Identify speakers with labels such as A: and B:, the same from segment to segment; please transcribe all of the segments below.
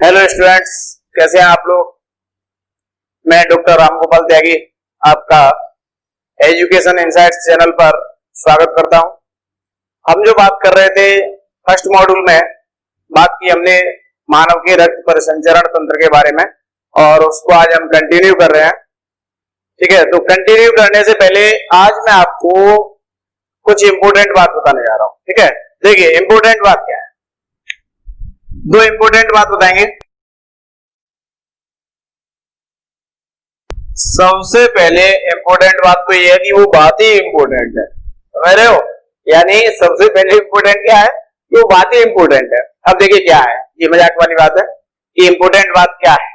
A: Hello students, कैसे हैं आप लोग। मैं डॉक्टर रामगोपाल त्यागी आपका एजुकेशन इनसाइट्स चैनल पर स्वागत करता हूं। हम जो बात कर रहे थे फर्स्ट मॉड्यूल में, बात की हमने मानव के रक्त परिसंचरण तंत्र के बारे में और उसको आज हम कंटिन्यू कर रहे हैं। ठीक है, तो कंटिन्यू करने से पहले आज मैं आपको कुछ इंपोर्टेंट बात बताने जा रहा हूं। ठीक है, देखिए इंपोर्टेंट बात क्या है, दो इंपोर्टेंट बात बताएंगे। सबसे पहले इंपोर्टेंट बात तो यह है कि वो बात ही इंपोर्टेंट है, समझ रहे हो। यानी सबसे पहले इंपोर्टेंट क्या है कि वो बात ही इंपोर्टेंट है। अब देखिए क्या है, ये मजाक वाली बात है कि इंपोर्टेंट बात क्या है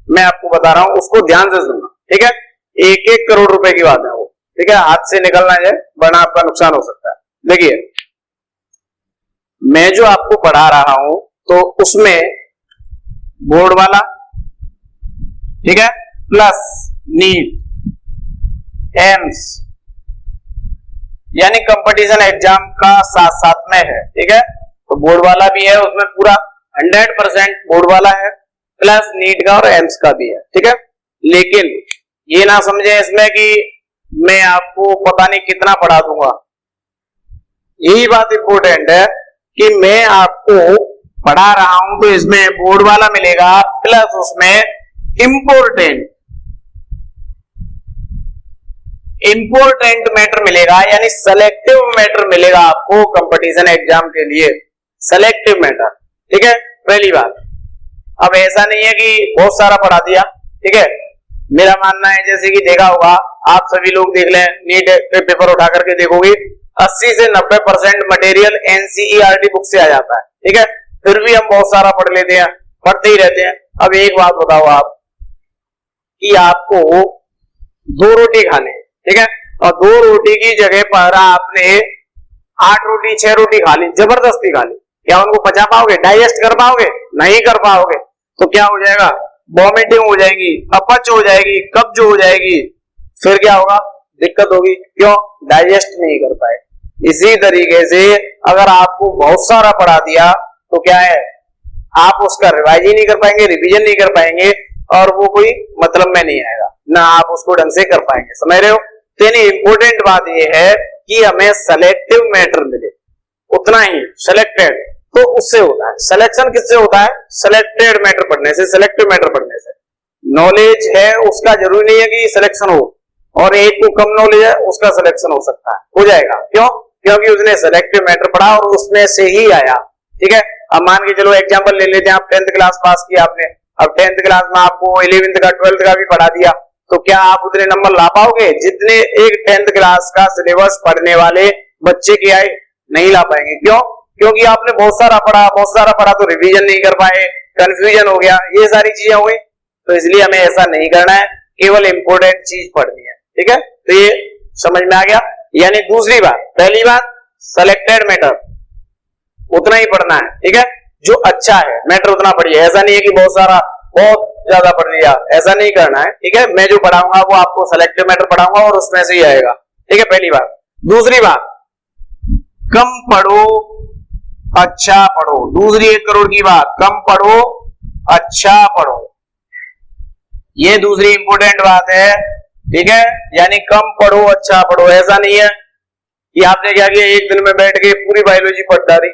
A: मैं आपको बता रहा हूं, उसको ध्यान से सुनना। ठीक है, 1-1 करोड़ रुपए की बात है वो। ठीक है, हाथ से निकलना है वरना आपका नुकसान हो सकता है। देखिए मैं जो आपको पढ़ा रहा हूं तो उसमें बोर्ड वाला, ठीक है, प्लस नीट, एम्स यानी कंपटीशन एग्जाम का साथ साथ में है। ठीक है, तो बोर्ड वाला भी है, उसमें पूरा 100% बोर्ड वाला है, प्लस नीट का और एम्स का भी है। ठीक है, लेकिन ये ना समझे इसमें कि मैं आपको पता नहीं कितना पढ़ा दूंगा। यही बात इंपॉर्टेंट है कि मैं आपको पढ़ा रहा हूं तो इसमें बोर्ड वाला मिलेगा प्लस उसमें इंपोर्टेंट मैटर मिलेगा, यानी सेलेक्टिव मैटर मिलेगा आपको कंपटीशन एग्जाम के लिए, सेलेक्टिव मैटर। ठीक है, पहली बात। अब ऐसा नहीं है कि बहुत सारा पढ़ा दिया। ठीक है, मेरा मानना है जैसे कि देखा होगा आप सभी लोग, देख लें नीट पे पेपर उठा करके देखोगे 80 से 90% मटेरियल एनसीईआरटी बुक से आ जाता है। ठीक है, फिर भी हम बहुत सारा पढ़ लेते हैं, पढ़ते ही रहते हैं। अब एक बात बताओ आप कि आपको 2 रोटी खाने, ठीक है, और 2 रोटी की जगह पर आपने 8 रोटी 6 रोटी खा ली, जबरदस्ती खा ली, क्या उनको पचा पाओगे, डाइजेस्ट कर पाओगे? नहीं कर पाओगे। तो क्या हो जाएगा, वॉमिटिंग हो जाएगी, अपच हो जाएगी, कब्ज हो जाएगी, फिर क्या होगा, दिक्कत होगी। क्यों? डाइजेस्ट नहीं कर पाए। इसी तरीके से अगर आपको बहुत सारा पढ़ा दिया तो क्या है, आप उसका रिवाइज ही नहीं कर पाएंगे, रिवीजन नहीं कर पाएंगे और वो कोई मतलब में नहीं आएगा, ना आप उसको ढंग से कर पाएंगे। समझ रहे हो। तो इंपोर्टेंट बात ये है कि हमें सेलेक्टिव मैटर मिले, उतना ही सेलेक्टेड, तो उससे होता है सिलेक्शन। किससे होता है? सेलेक्टेड मैटर पढ़ने से, सेलेक्टिव मैटर पढ़ने से। नॉलेज है उसका जरूरी नहीं है कि सिलेक्शन हो, और एक को कम नॉलेज है उसका सिलेक्शन हो सकता है, हो जाएगा। क्यों? क्योंकि उसने सेलेक्टिव मैटर पढ़ा और उसमें से ही आया। ठीक है, अब मान के चलो एग्जांपल ले लेते हैं, आप 10th क्लास पास किया आपने, अब 10th क्लास में आपको 11th का 12th का भी पढ़ा दिया, तो क्या आप उतने नंबर ला पाओगे जितने एक 10th क्लास का सिलेबस पढ़ने वाले बच्चे के आए? नहीं ला पाएंगे। क्यों? क्योंकि आपने बहुत सारा पढ़ा तो रिवीजन नहीं कर पाए, कंफ्यूजन हो गया, ये सारी चीजें हुई। तो इसलिए हमें ऐसा नहीं करना है, केवल इंपोर्टेंट चीज पढ़नी है। ठीक है, तो ये समझ में आ गया। यानी दूसरी बात, पहली बात सेलेक्टेड मैटर उतना ही पढ़ना है। ठीक है, जो अच्छा है मैटर उतना पढ़िए, ऐसा नहीं है कि बहुत ज्यादा पढ़ लिया, ऐसा नहीं करना है। ठीक है, मैं जो पढ़ाऊंगा वो आपको सेलेक्टिव मैटर पढ़ाऊंगा और उसमें से ही आएगा। ठीक है, पहली बात। दूसरी बात, कम पढ़ो अच्छा पढ़ो। दूसरी 1 करोड़ की बात, कम पढ़ो अच्छा पढ़ो, ये दूसरी इंपोर्टेंट बात है। ठीक है, यानी कम पढ़ो अच्छा पढ़ो। ऐसा नहीं है कि आपने क्या किया, एक दिन में बैठ के पूरी बायोलॉजी पढ़ डाली,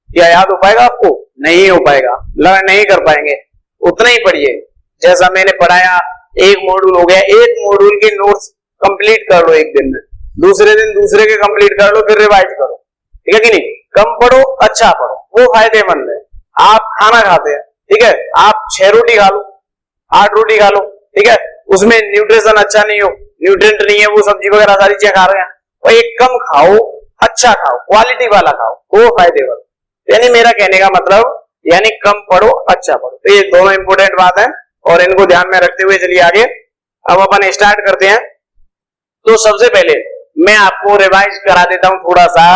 A: क्या याद हो पाएगा आपको? नहीं हो पाएगा, लर्न नहीं कर पाएंगे। उतना ही पढ़िए जैसा मैंने पढ़ाया। एक मॉड्यूल हो गया, एक मॉड्यूल के नोट्स कंप्लीट कर लो एक दिन में, दूसरे दिन दूसरे के कंप्लीट कर लो, फिर रिवाइज करो। ठीक है कि नहीं? कम पढ़ो अच्छा पढ़ो, वो फायदेमंद है। आप खाना खाते हैं, ठीक है, आप 6 रोटी खा लो, 8 रोटी खा लो, ठीक है, उसमें न्यूट्रिशन अच्छा नहीं हो, न्यूट्रिएंट नहीं है, वो सब्जी वगैरह सारी चीजें खा रहे हैं, और एक कम खाओ अच्छा खाओ, क्वालिटी वाला खाओ, वो फायदेमंद। यानी मेरा कहने का मतलब, यानी कम पढ़ो अच्छा पढ़ो। तो ये दोनों इंपोर्टेंट बात है और इनको ध्यान में रखते हुए चलिए आगे। अब अपन स्टार्ट करते हैं। तो सबसे पहले मैं आपको रिवाइज करा देता हूं थोड़ा सा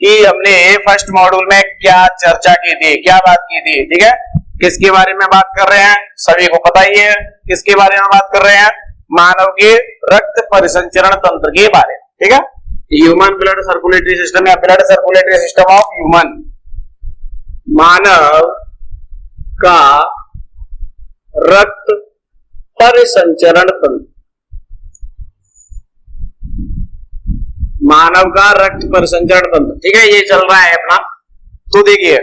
A: कि हमने फर्स्ट मॉड्यूल में क्या चर्चा की थी, क्या बात की थी। ठीक है, किसके बारे में बात कर रहे हैं, सभी को पता ही है किसके बारे में बात कर रहे हैं, मानव के रक्त परिसंचरण तंत्र के बारे में। ठीक है, ह्यूमन ब्लड सर्कुलेटरी सिस्टम या blood circulatory system of human, मानव का रक्त परिसंचरण तंत्र, मानव का रक्त परिसंचरण तंत्र। ठीक है, ये चल रहा है अपना। तो देखिए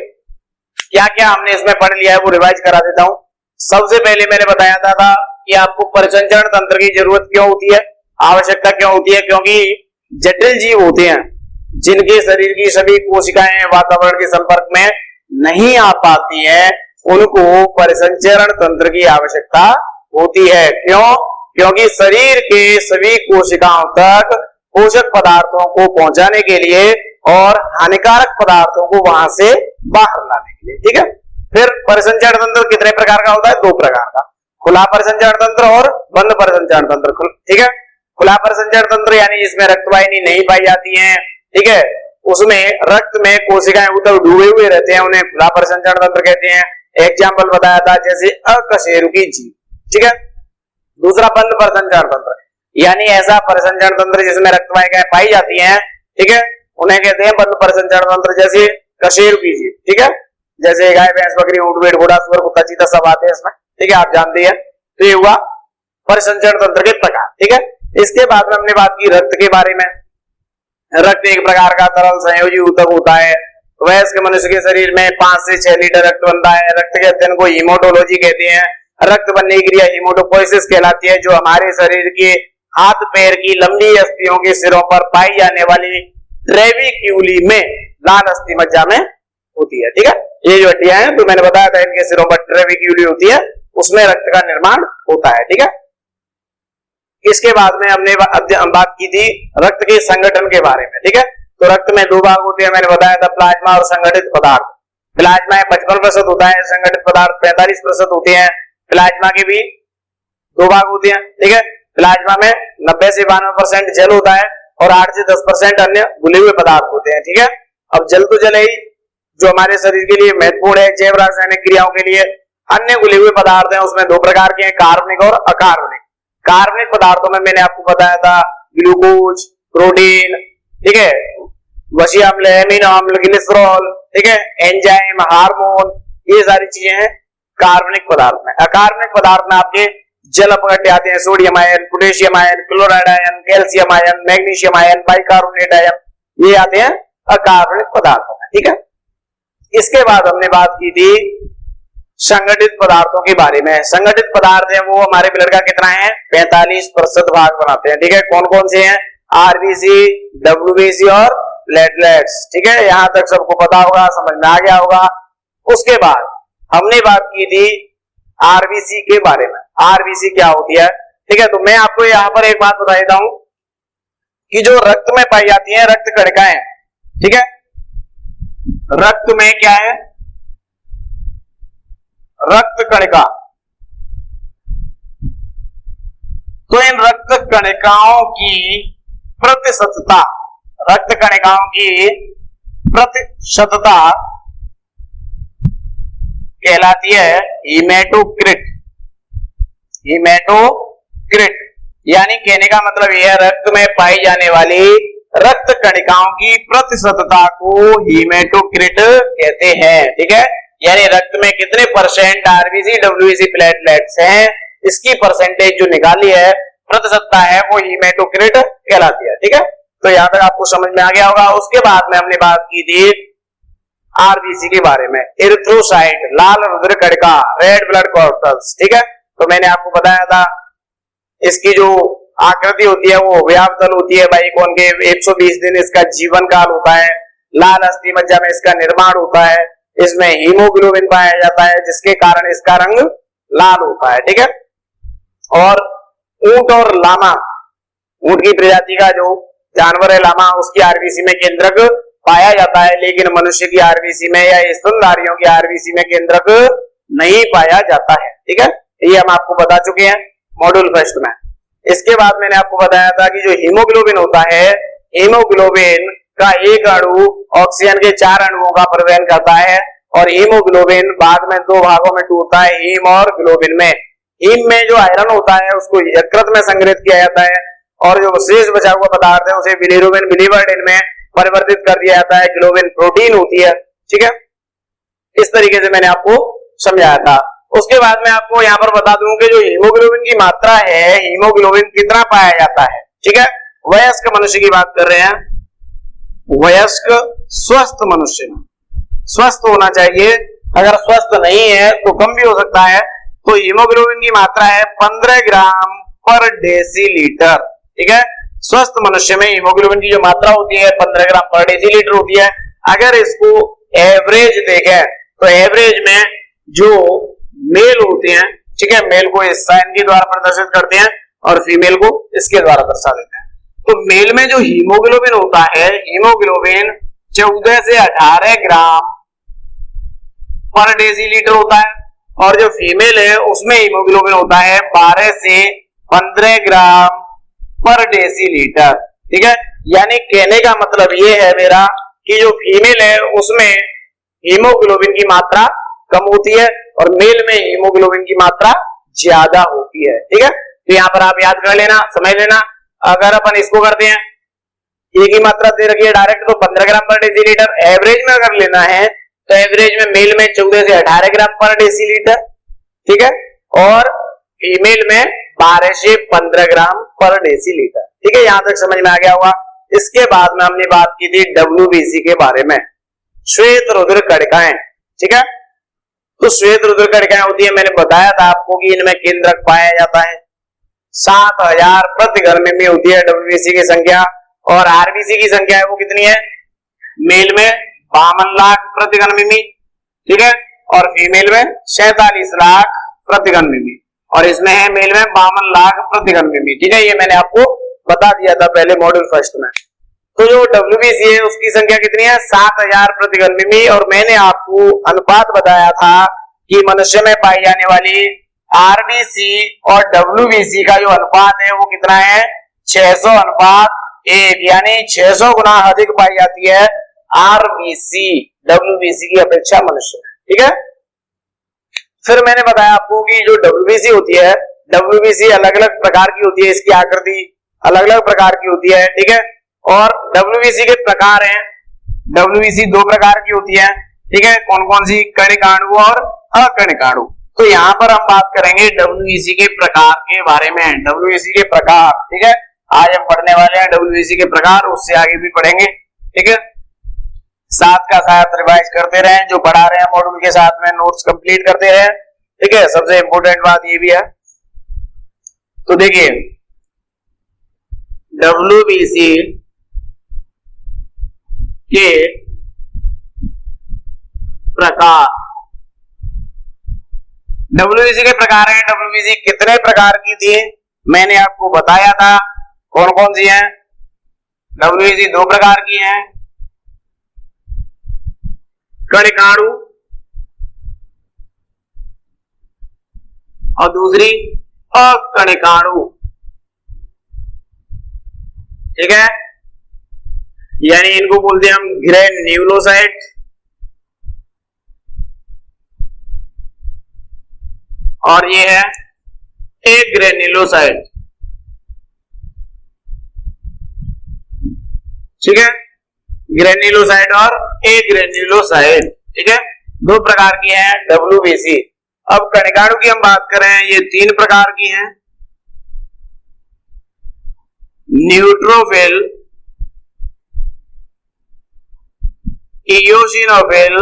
A: क्या क्या हमने इसमें पढ़ लिया है वो रिवाइज करा देता हूं। सबसे पहले मैंने बताया था कि आपको परिसंचरण तंत्र की जरूरत क्यों होती है, आवश्यकता क्यों होती है, क्योंकि जटिल जीव होते हैं जिनके शरीर की सभी कोशिकाएं वातावरण के संपर्क में नहीं आ पाती हैं, उनको परिसंचरण तंत्र की आवश्यकता होती है। क्यों? क्योंकि शरीर के सभी कोशिकाओं तक पोषक पदार्थों को पहुंचाने के लिए और हानिकारक पदार्थों को वहां से बाहर लाने के लिए। ठीक है, फिर परिसंचरण तंत्र कितने प्रकार का होता है? 2 प्रकार का, खुला परिसंचरण तंत्र और बंद परिसंचरण तंत्र। ठीक है, खुला परिसंचरण तंत्र यानी जिसमें रक्तवाहिनी नहीं पाई जाती है, ठीक है, उसमें रक्त में कोशिकाएं उतर डूबे हुए रहते हैं, उन्हें खुला परिसंचरण तंत्र कहते हैं। एग्जाम्पल बताया था जैसे अकशेरुकी जीव। ठीक है, दूसरा बंद परिसंचरण तंत्र यानी ऐसा परिसंचरण तंत्र जिसमें रक्तवाहिकाएं पाई जाती हैं, ठीक है, उन्हें कहते हैं बंद परिसंचरण तंत्र, जैसे कशेरुकी जीव। ठीक है, जैसे गाय भैंस बकरी ऊंट भेड़ घोड़ा सुअर कुत्ता चीता सब आते हैं इसमें। ठीक है, आप जानते हैं। तो ये हुआ परिसंचरण तंत्र के प्रकार। ठीक है, इसके बाद में हमने बात की रक्त के बारे में। रक्त एक प्रकार का तरल संयोजी ऊतक होता है। वयस्क मनुष्य के शरीर में 5 से 6 लीटर रक्त बनता है। रक्त के अध्ययन को हीमोटोलॉजी कहते हैं। रक्त बनने की क्रिया हीमोटोपोइसिस कहलाती है, जो हमारे शरीर के हाथ पैर की लंबी अस्थियों के सिरों पर पाई जाने वाली ट्रेविक्यूली में लाल अस्थि मज्जा में होती है। ठीक है, ये जो हड्डियां हैं तो मैंने बताया था इनके सिरों पर ट्रेविक्यूली होती है, उसमें रक्त का निर्माण होता है। ठीक है, इसके बाद में हमने बात की थी रक्त के संगठन के बारे में। ठीक है, तो रक्त में 2 भाग होते हैं, मैंने बताया था प्लाज्मा और संगठित पदार्थ। प्लाज्मा 55% होता है, संगठित पदार्थ 45% होते हैं। प्लाज्मा के भी 2 भाग होते हैं। ठीक है, प्लाज्मा में 90 से 92% जल होता है और 8 से 10% अन्य घुले हुए पदार्थ होते हैं। ठीक है, अब जल तो जल ही जो हमारे शरीर के लिए महत्वपूर्ण है जैव रासायनिक क्रियाओं के लिए। अन्य घुले हुए पदार्थ हैं, उसमें 2 प्रकार के हैं, कार्बनिक और अकार्बनिक। कार्बनिक पदार्थों में मैंने आपको बताया था ग्लूकोज, प्रोटीन, ठीक है, वसीय अम्ल, एमिनो अम्ल, ग्लिसरॉल, ठीक है, एंजाइम, हार्मोन, ये सारी चीजें हैं कार्बनिक पदार्थ में। अकार्बनिक पदार्थ में आपके जल अपघट्य आते हैं, sodium ion, potassium ion, chloride ion, calcium ion, magnesium ion, bicarbonate ion, ये आते हैं अकार्बनिक पदार्थों में। ठीक है, इसके बाद हमने बात की थी संगठित पदार्थों के बारे में। संगठित पदार्थ है वो हमारे ब्लड का कितना है? 45% भाग बनाते हैं। ठीक है, कौन कौन से हैं? आरबीसी, डब्ल्यूबीसी और प्लेटलेट्स। ठीक है, यहां तक सबको पता होगा, समझ में आ गया होगा। उसके बाद हमने बात की थी आरबीसी के बारे में। आरबीसी क्या होती है? ठीक है, तो मैं आपको यहां पर एक बात बता देता हूं कि जो रक्त में पाई जाती है रक्त कणिकाएं, ठीक है, रक्त में क्या है? रक्त कणिका। तो इन रक्त कणिकाओं की प्रतिशतता, रक्त कणिकाओं की प्रतिशतता कहलाती है हीमेटोक्रिट। हीमेटोक्रिट यानी कहने का मतलब यह है रक्त में पाई जाने वाली रक्त कणिकाओं की प्रतिशतता को हीमेटोक्रिट कहते हैं। ठीक है, यानी रक्त में कितने परसेंट आरबीसी, डब्ल्यूबीसी, प्लेटलेट्स हैं, इसकी परसेंटेज जो निकाली है, प्रतिशतता है, वो हीमेटोक्रिट कहलाती है। ठीक है, तो यहां तक आपको समझ में आ गया होगा। उसके बाद में हमने बात की थी आरबीसी के बारे में। एरिथ्रोसाइट, लाल रुधिर कणिका, रेड ब्लड कॉर्पल्स। ठीक है, तो मैंने आपको बताया था इसकी जो आकृति होती है वो व्यापदल होती है बाइकोन के। 120 दिन इसका जीवन काल होता है। लाल अस्थि मज्जा में इसका निर्माण होता है। इसमें हीमोग्लोबिन पाया जाता है जिसके कारण इसका रंग लाल होता है। ठीक है, और ऊंट और लामा, ऊंट की प्रजाति का जो जानवर है लामा, उसकी आरबीसी में केंद्रक पाया जाता है, लेकिन मनुष्य की आरबीसी में या स्तनधारियों की आरबीसी में केंद्रक नहीं पाया जाता है। ठीक है, ये हम आपको बता चुके हैं मॉड्यूल फर्स्ट में। इसके बाद मैंने आपको बताया था कि जो हीमोग्लोबिन होता है, हीमोग्लोबिन का एक अणु ऑक्सीजन के 4 अणुओं का परिवहन करता है और हीमोग्लोबिन बाद में 2 भागों में टूटता है, हीम और ग्लोबिन में। हीम में जो आयरन होता है उसको यकृत में संग्रहित किया जाता है और जो शेष बचा हुआ पदार्थ है उसे बिलिरुबिन, बिलिवर्डिन में परिवर्तित कर दिया जाता है। ग्लोबिन प्रोटीन होती है। ठीक है, इस तरीके से मैंने आपको समझाया था। उसके बाद में आपको यहाँ पर बता दूं कि जो हीमोग्लोबिन की मात्रा है, हीमोग्लोबिन कितना पाया जाता है, ठीक है, वयस्क मनुष्य की बात कर रहे हैं। वयस्क स्वस्थ मनुष्य में स्वस्थ होना चाहिए, अगर स्वस्थ नहीं है तो कम भी हो सकता है। तो हीमोग्लोबिन की मात्रा है 15 ग्राम पर डेसीलीटर, ठीक है। स्वस्थ मनुष्य में हीमोग्लोबिन की जो मात्रा होती है 15 ग्राम पर डेसीलीटर होती है। अगर इसको एवरेज देखें तो एवरेज में जो मेल होते हैं, ठीक है, मेल को इस साइन के द्वारा प्रदर्शित करते हैं और फीमेल को इसके द्वारा दर्शा देते हैं। तो मेल में जो हीमोग्लोबिन होता है, हीमोग्लोबिन 14 से 18 ग्राम पर डेसीलीटर होता है, और जो फीमेल है उसमें हीमोग्लोबिन होता है 12 से 15 ग्राम पर डेसीलीटर, ठीक है। यानी कहने का मतलब ये है मेरा कि जो फीमेल है उसमें हीमोग्लोबिन की मात्रा कम होती है और मेल में हीमोग्लोबिन की मात्रा ज्यादा होती है, ठीक है। तो यहाँ पर आप याद कर लेना, समझ लेना। अगर अपन इसको करते हैं, ए की मात्रा दे रखी है डायरेक्ट तो 15 ग्राम पर डेसीलीटर, एवरेज में अगर लेना है तो एवरेज में मेल में 14 से 18 ग्राम पर डेसीलीटर, ठीक है, और फीमेल में 12 से 15 ग्राम पर डेसीलीटर, ठीक है। यहां तक समझ में आ गया होगा। इसके बाद में हमने बात की थी WBC के बारे में, श्वेत रुधिर कणिकाएं, ठीक है। तो श्वेत रुधिर कणिकाएं होती है, मैंने बताया था आपको कि इनमें केंद्रक पाया जाता है। 7000 प्रति घन मिमी होती है WBC की संख्या, और RBC की संख्या है वो कितनी है, मेल में 52 लाख प्रति घन मिमी, ठीक है, और फीमेल में 47 लाख प्रति घन मिमी, और इसमें है मेल में 52 लाख प्रति घन मिमी, ठीक है। ये मैंने आपको बता दिया था पहले मॉड्यूल फर्स्ट में। तो जो WBC है उसकी संख्या कितनी है, 7000 प्रति घन मिमी, और मैंने आपको अनुपात बताया था कि मनुष्य में पाई जाने वाली RBC और WBC का जो अनुपात है वो कितना है, 600:1, यानी 600 गुना अधिक पाई जाती है RBC WBC की अपेक्षा मनुष्य में, ठीक है। फिर मैंने बताया आपको कि जो WBC होती है, WBC अलग अलग प्रकार की होती है, इसकी आकृति अलग अलग प्रकार की होती है, ठीक है। और WBC के प्रकार हैं, WBC 2 प्रकार की होती है, ठीक है। कौन कौन सी, कणिकाणु और अकणिकाणु। तो यहाँ पर हम बात करेंगे WBC के प्रकार के बारे में, WBC के प्रकार, ठीक है। आज हम पढ़ने वाले हैं WBC के प्रकार, उससे आगे भी पढ़ेंगे, ठीक है। साथ का साथ रिवाइज करते रहें, जो पढ़ा रहे हैं मॉड्यूल के साथ में नोट्स कंप्लीट करते रहें, ठीक है। सबसे इंपॉर्टेंट बात ये भी है। तो देखिए WBC के प्रकार, WBC के प्रकार हैं। WBC कितने प्रकार की थी मैंने आपको बताया था, कौन कौन सी हैं। WBC 2 प्रकार की हैं, कणिकाणु और दूसरी अकणिकाणु, ठीक है। यानी इनको बोलते हैं हम ग्रेन्युलोसाइट और ये है एक ग्रेन्युलोसाइट, ठीक है। ग्रेन्युलोसाइट और एक ग्रेन्युलोसाइट, ठीक है, 2 प्रकार की हैं WBC। अब कणिकाणु की हम बात करें, ये 3 प्रकार की हैं, न्यूट्रोफिल, इयोसिनोफिल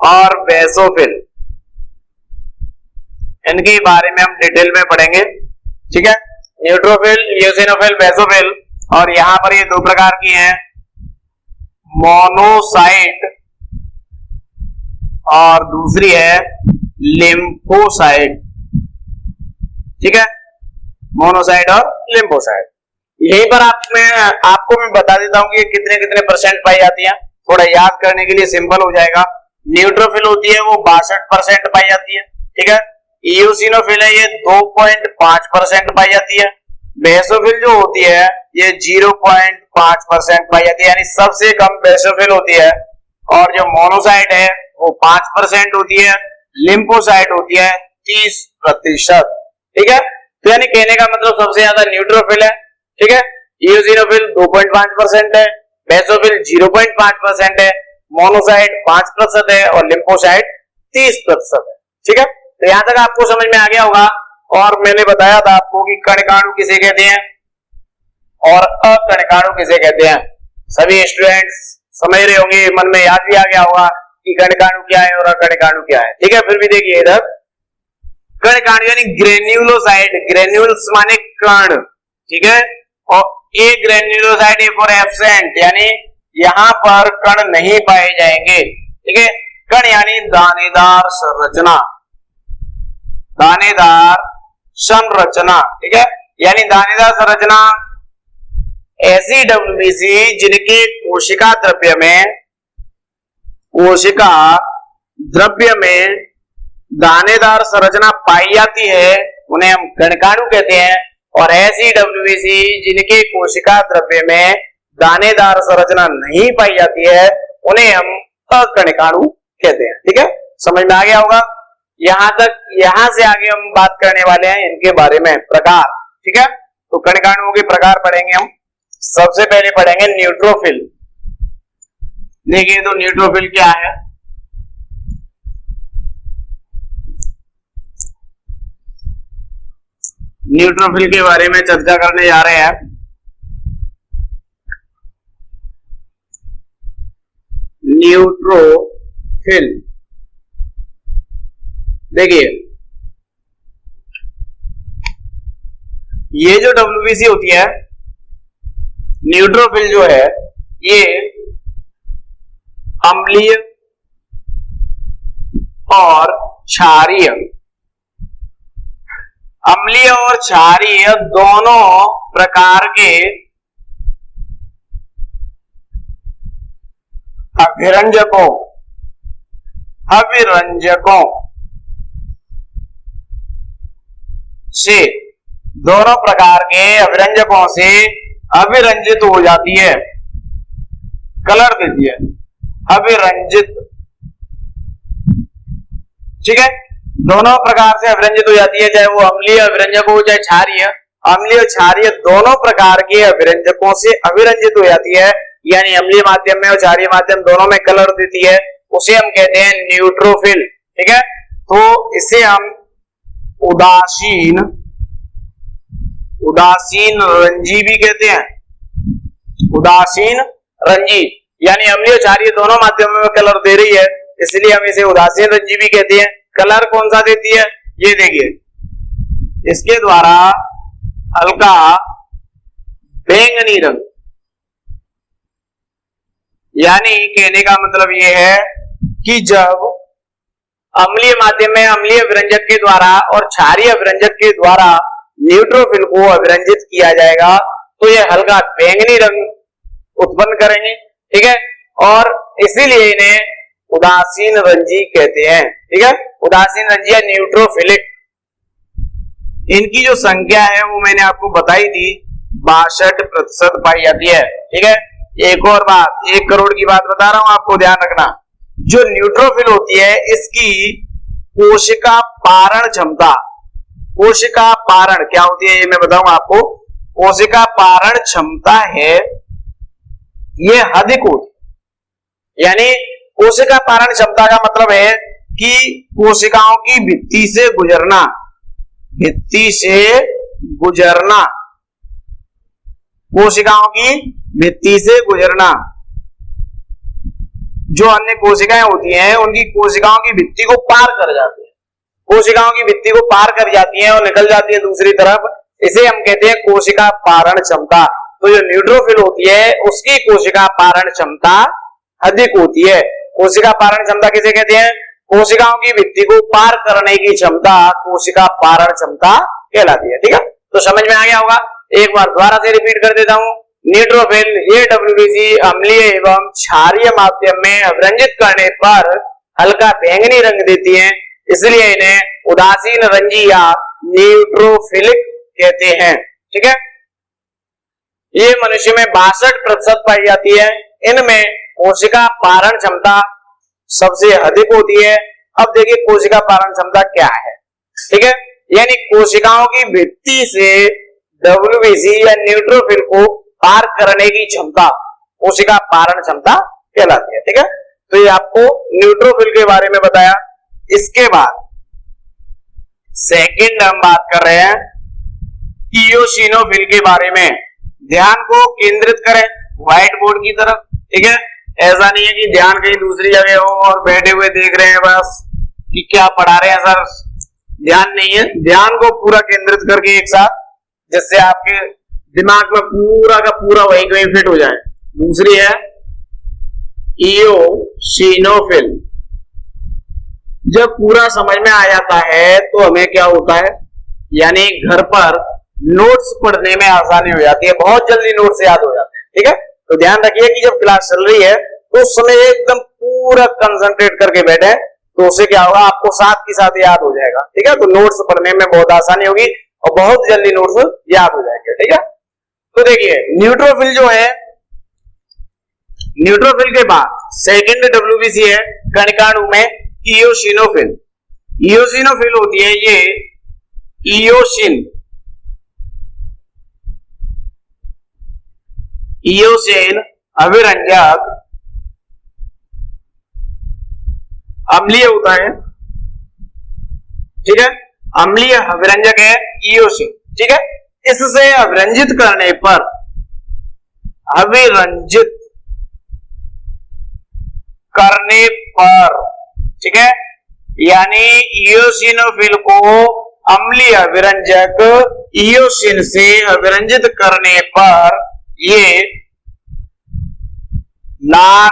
A: और बेसोफिल। इनके बारे में हम डिटेल में पढ़ेंगे, ठीक है। न्यूट्रोफिल, इयोसिनोफिल, बेसोफिल, और यहां पर ये 2 प्रकार की हैं, मोनोसाइट और दूसरी है लिम्फोसाइट, ठीक है। मोनोसाइट और लिम्फोसाइट। यहीं पर आपको मैं बता देता हूं कि ये कितने कितने परसेंट पाई जाती है, थोड़ा याद करने के लिए सिंपल हो जाएगा। न्यूट्रोफिल होती है वो 62% पाई जाती है, ठीक है। इयोसिनोफिल है ये 2.5% पाई जाती है। बेसोफिल जो होती है ये 0.5% पाई जाती है, यानी सबसे कम बेसोफिल होती है। और जो मोनोसाइट है वो 5% होती है, लिम्फोसाइट होती है 30%, ठीक है। तो यानी कहने का मतलब सबसे ज्यादा न्यूट्रोफिल है, ठीक है। इयोसिनोफिल 2.5% है, बेसोफिल 0.5% है, मोनोसाइट 5% है और लिम्फोसाइट 30% है। ठीक है, तो यहां तक आपको समझ में आ गया होगा। और मैंने बताया था आपको कि कणकाणु किसे कहते हैं और अकणकाणु किसे कहते हैं। सभी स्टूडेंट्स समझ रहे होंगे, मन में याद भी आ गया होगा कि कणकाणु क्या है और अकणकाणु क्या है। ठीक है, फिर भी देखिए इधर कणकाणु यानी ग्रेन्युलोसाइट, ग्रेन्यूल्स माने कण, ठीक है, और ए ग्रेन्युलोसाइट ए फॉर एब्सेंट यानी यहां पर कण नहीं पाए जाएंगे। ठीक है, कण यानी दानेदार संरचना, दानेदार संरचना। ठीक है, यानी दानेदार संरचना ऐसी डब्ल्यूबीसी जिनके कोशिका द्रव्य में दानेदार संरचना पाई जाती है उन्हें हम कणकाणु कहते हैं, और ऐसी डब्ल्यूबीसी जिनके कोशिका द्रव्य में दानेदार संरचना नहीं पाई जाती है उन्हें हम अकणकाणु कहते हैं। ठीक है, समझ में आ गया होगा। यहां तक, यहां से आगे हम बात करने वाले हैं इनके बारे में, प्रकार। ठीक है, तो कणकाणुओं के प्रकार पढ़ेंगे हम। सबसे पहले पढ़ेंगे न्यूट्रोफिल। देखिए तो न्यूट्रोफिल क्या है। न्यूट्रोफिल के बारे में चर्चा करने जा रहे हैं। न्यूट्रोफिल देखिए, ये जो डब्ल्यूबीसी होती है, न्यूट्रोफिल जो है ये अम्लीय और क्षारीय, अम्लीय और क्षारीय दोनों प्रकार के अभिरंजकों से, दोनों प्रकार के अभिरंजकों से अभिरंजित हो जाती है, कलर देती है, अभिरंजित। ठीक है, दोनों प्रकार से अभिरंजित हो जाती है, चाहे वो अम्लीय अभिरंजक हो चाहे क्षारीय। अम्लीय क्षारीय दोनों प्रकार के अभिरंजकों से अभिरंजित हो जाती है, यानी अम्लीय माध्यम में और क्षारीय माध्यम दोनों में कलर देती है, उसे हम कहते हैं न्यूट्रोफिल। ठीक है, तो इसे हम उदासीन रंजी भी कहते हैं, उदासीन रंजी, यानी अम्लीय क्षारीय दोनों माध्यमों में कलर दे रही है, इसलिए हम इसे उदासीन रंजी भी कहते हैं। कलर कौन सा देती है, ये देखिए, इसके द्वारा हल्का बैंगनी रंग, यानी कहने का मतलब ये है कि जब अम्लीय माध्यम में अम्लीय अभिरंजक के द्वारा और क्षारीय अभिरंजक के द्वारा न्यूट्रोफिल को अभिरंजित किया जाएगा तो ये हल्का बैंगनी रंग उत्पन्न करेंगे। ठीक है, और इसीलिए इन्हें उदासीन रंजी कहते हैं। ठीक है, उदासीन रंजी या न्यूट्रोफिलिक। इनकी जो संख्या है वो मैंने आपको बताई थी, 62% पाई जाती है। ठीक है, एक और बात, 1 करोड़ की बात बता रहा हूं आपको, ध्यान रखना। जो न्यूट्रोफिल होती है इसकी कोशिका पारण क्षमता, कोशिका पारण क्या होती है ये मैं बताऊंगा आपको। कोशिका पारण क्षमता है ये अधिक होती है, यानी कोशिका पारण क्षमता का मतलब है कि कोशिकाओं की भित्ति से गुजरना, भित्ति से गुजरना, कोशिकाओं की भित्ति से गुजरना। जो अन्य कोशिकाएं होती हैं उनकी कोशिकाओं की भित्ति को पार कर जाती है, कोशिकाओं की भित्ति को पार कर जाती हैं और निकल जाती है दूसरी तरफ, इसे हम कहते हैं कोशिका पारण क्षमता। तो जो न्यूट्रोफिल होती है उसकी कोशिका पारण क्षमता अधिक होती है। कोशिका पारण क्षमता किसे कहते हैं, कोशिकाओं की भित्ति को पार करने की क्षमता कोशिका पारण क्षमता कहलाती है। ठीक है, तो समझ में आ गया होगा। एक बार दोबारा से रिपीट कर देता हूं। न्यूट्रोफिल ये डब्ल्यूबीसी अम्लीय एवं क्षारीय माध्यम में अभिरंजित करने पर हल्का बैंगनी रंग देती हैं, इसलिए इन्हें उदासीन रंजी या न्यूट्रोफिलिक कहते हैं। ठीक है, ये मनुष्य में 62% पाई जाती है। इनमें कोशिका पारण क्षमता सबसे अधिक होती है। अब देखिए कोशिका पारण क्षमता क्या है। ठीक है, यानी कोशिकाओं की भित्ति से डब्ल्यूबीसी या न्यूट्रोफिल को पार करने की क्षमता, कोशिका पारण क्षमता कहलाती है। ठीक है, तो ये आपको न्यूट्रोफिल के बारे में बताया। इसके बाद सेकंड हम बात कर रहे हैं इयोसिनोफिल के बारे में। ध्यान को केंद्रित करें व्हाइट बोर्ड की तरफ। ठीक है, ऐसा नहीं है कि ध्यान कहीं दूसरी जगह हो और बैठे हुए देख रहे हैं बस कि क्या पढ़ा रहे हैं सर, ध्यान नहीं है। ध्यान को पूरा केंद्रित करके एक साथ, जिससे आपके दिमाग में पूरा का पूरा वही कहीं फिट हो जाए। दूसरी है इयोसिनोफिल। जब पूरा समझ में आ जाता है तो हमें क्या होता है, यानी घर पर नोट्स पढ़ने में आसानी हो जाती है, बहुत जल्दी नोट्स याद हो जाते हैं। ठीक है, तो ध्यान रखिए कि जब क्लास चल रही है तो उस समय एकदम पूरा कंसंट्रेट करके बैठे, तो उससे क्या होगा, आपको साथ के साथ याद हो जाएगा। ठीक है, तो नोट्स पढ़ने में बहुत आसानी होगी और बहुत जल्दी नोट्स याद हो जाएंगे। ठीक है, तो देखिए न्यूट्रोफिल जो है, न्यूट्रोफिल के बाद सेकंड WBC है कणिकाणु में इयोसिनोफिल। इयोसिनोफिल होती है ये इयोसिन, इयोसिन अभिरंजक अम्लीय होता है। ठीक है, अम्लीय अभिरंजक है इयोसिन। ठीक है, इससे अभिरंजित करने पर, अभिरंजित करने पर, ठीक है, यानी इयोसिनोफिल को अम्लीय अभिरंजक इयोसिन से अभिरंजित करने पर ये लाल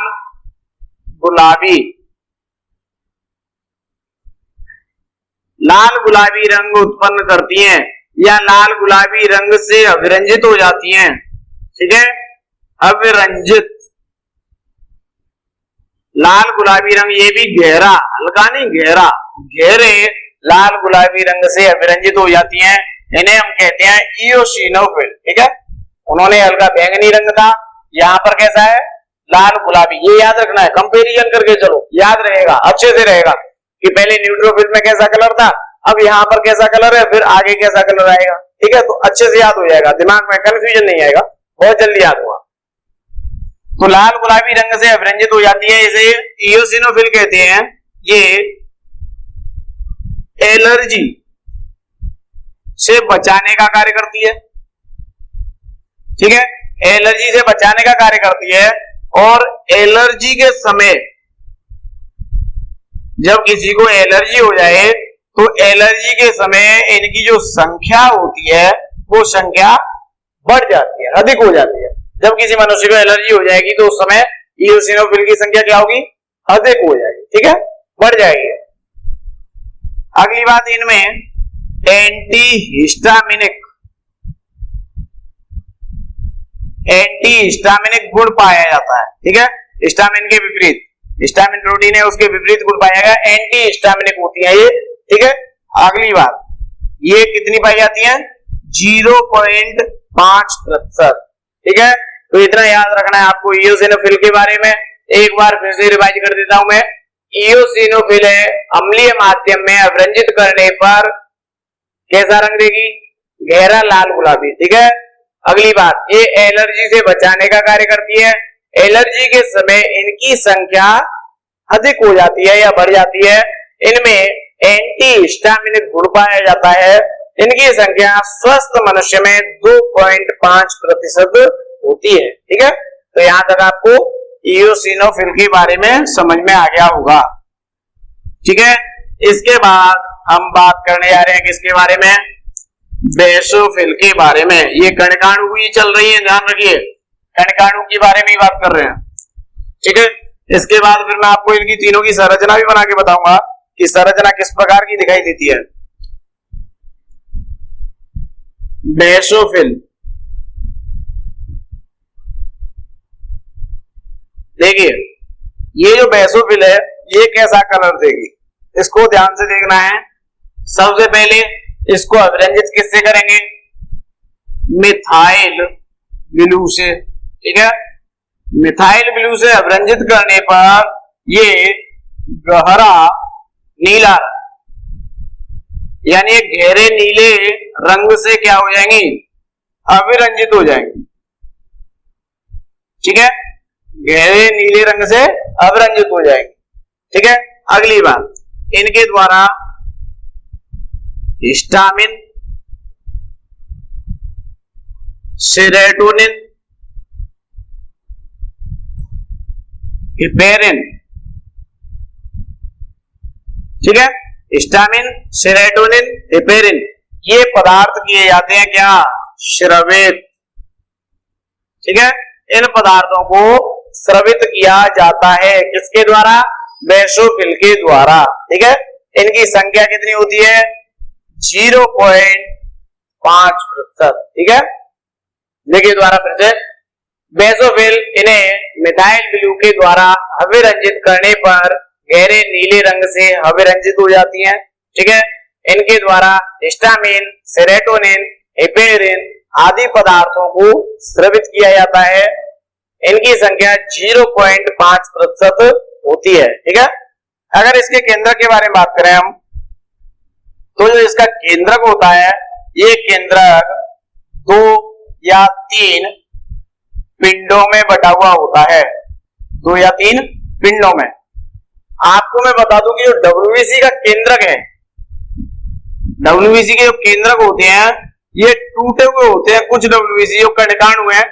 A: गुलाबी रंग उत्पन्न करती हैं या लाल गुलाबी रंग से अभिरंजित हो जाती हैं। ठीक है, अभिरंजित लाल गुलाबी रंग, ये भी गहरा, हल्का नहीं गहरा, गहरे लाल गुलाबी रंग से अभिरंजित हो जाती हैं, इन्हें हम कहते हैं इयोसिनोफिल। ठीक है, उन्होंने हल्का बैंगनी रंग था, यहां पर कैसा है, लाल गुलाबी। ये याद रखना है, कंपैरिजन करके चलो, याद रहेगा, अच्छे से रहेगा कि पहले न्यूट्रोफिल में कैसा कलर था, अब यहाँ पर कैसा कलर है, फिर आगे कैसा कलर आएगा। ठीक है, तो अच्छे से याद हो जाएगा, दिमाग में कंफ्यूजन नहीं आएगा, बहुत जल्दी याद होगा। तो लाल गुलाबी रंग से अभिरंजित हो जाती है, इसे इयोसिनोफिल कहते हैं। ये एलर्जी से बचाने का कार्य करती है। ठीक है, एलर्जी से बचाने का कार्य करती है। और एलर्जी के समय, जब किसी को एलर्जी हो जाए तो एलर्जी के समय इनकी जो संख्या होती है वो संख्या बढ़ जाती है, अधिक हो जाती है। जब किसी मनुष्य को एलर्जी हो जाएगी तो उस समय इयोसिनोफिल की संख्या क्या होगी, अधिक हो जाएगी। ठीक है, बढ़ जाएगी। अगली बात, इनमें एंटीहिस्टामिनिक गुण पाया जाता है। ठीक है, हिस्टामिन के विपरीत, हिस्टामिन प्रोटीन है उसके विपरीत गुण पाया गया, एंटीहिस्टामिनिक होती है ये। ठीक है, अगली बात, ये कितनी पाई जाती है, 0.5%। ठीक है, तो इतना याद रखना है आपको इयोसिनोफिल के बारे में। एक बार फिर से रिवाइज कर देता हूं मैं। इयोसिनोफिल है अम्लीय माध्यम में अभिरंजित करने पर कैसा रंग देगी, गहरा लाल गुलाबी। ठीक है, अगली बात, ये एलर्जी से बचाने का कार्य करती है। एलर्जी के समय इनकी संख्या अधिक हो जाती है या बढ़ जाती है। इनमें एंटीहिस्टामिनिक गुण पाया जाता है, इनकी संख्या स्वस्थ मनुष्य में 2.5% होती है। ठीक है, तो यहां तक आपको इयोसिनोफिल के बारे में समझ में आ गया होगा। ठीक है, इसके बाद हम बात करने जा रहे हैं किसके बारे में, बेसोफिल के बारे में। ये कणिकाणु ही चल रही है, ध्यान रखिए, कणिकाणु के बारे में ही बात कर रहे हैं। ठीक है, इसके बाद फिर मैं आपको इनकी तीनों की संरचना भी बना के बताऊंगा कि संरचना किस प्रकार की दिखाई देती है। बेसोफिल, देखिए ये जो बेसोफिल है ये कैसा कलर देगी, इसको ध्यान से देखना है। सबसे पहले इसको अभिरंजित किससे करेंगे, मिथाइल ब्लू से। ठीक है, मिथाइल ब्लू से अभिरंजित करने पर ये गहरा नीला, यानी गहरे नीले रंग से क्या हो जाएंगी, अभिरंजित हो जाएंगी। ठीक है, गहरे नीले रंग से अभिरंजित हो जाएंगे। ठीक है, अगली बात, इनके द्वारा हिस्टामिन, सेरोटोनिन, हिपेरिन, ठीक है, हिस्टामिन, सेरोटोनिन, हिपेरिन, ये पदार्थ किए जाते हैं क्या, स्रवित। ठीक है, इन पदार्थों को स्रवित किया जाता है किसके द्वारा, बेसोफिल के द्वारा। ठीक है, इनकी संख्या कितनी होती है, 0.5%। ठीक है, देखिए द्वारा फिर से, बेसोफिल इन्हें मिथाइल ब्लू के द्वारा अभिरंजित करने पर गहरे नीले रंग से अभिरंजित हो जाती हैं। ठीक है, इनके द्वारा हिस्टामिन, सेरोटोनिन, हिपेरिन आदि पदार्थों को स्रवित किया जाता है। इनकी संख्या 0.5% होती है। ठीक है, अगर इसके केंद्रक के बारे में बात करें हम, तो जो इसका केंद्रक होता है, ये केंद्रक 2 या 3 पिंडों में बटा हुआ होता है, 2 या 3 पिंडों में। आपको मैं बता दूं कि जो डब्ल्यूबीसी का केंद्रक है, डब्ल्यूबीसी के जो केंद्रक होते हैं ये टूटे हुए होते हैं। कुछ डब्ल्यूबीसी जो कणिकाणु हैं,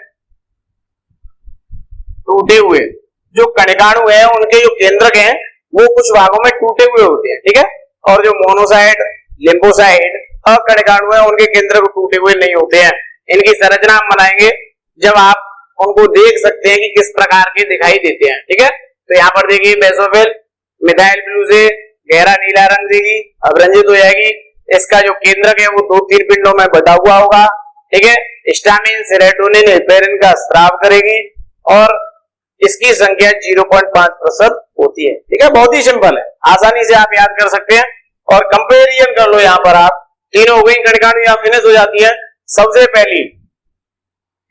A: टूटे हुए जो कणिकाणु हैं, उनके जो केंद्रक हैं वो कुछ भागों में टूटे हुए होते हैं। ठीक है, और जो मोनोसाइट, लिम्फोसाइट अकणिकाणु हैं, उनके केंद्रक टूटे हुए नहीं होते हैं। इनकी संरचना हम बनाएंगे जब आप उनको देख सकते हैं कि किस प्रकार के दिखाई देते हैं। ठीक है, तो यहाँ पर देखिए बेसोफिल मिथाइल ब्लू से गहरा नीला रंग देगी, अभिरंजित हो जाएगी। इसका जो केंद्रक है वो 2-3 पिंडों में बटा हुआ होगा। ठीक है, हिस्टामिन, सेरोटोनिन, हिपेरिन का स्राव करेगी और इसकी संख्या 0.5% होती है। ठीक है, बहुत ही सिंपल है, आसानी से आप याद कर सकते हैं। और कंपेरिजन कर लो, यहाँ पर आप तीनों हो गई कणिकाणु, यहाँ फिनिश हो जाती है। सबसे पहली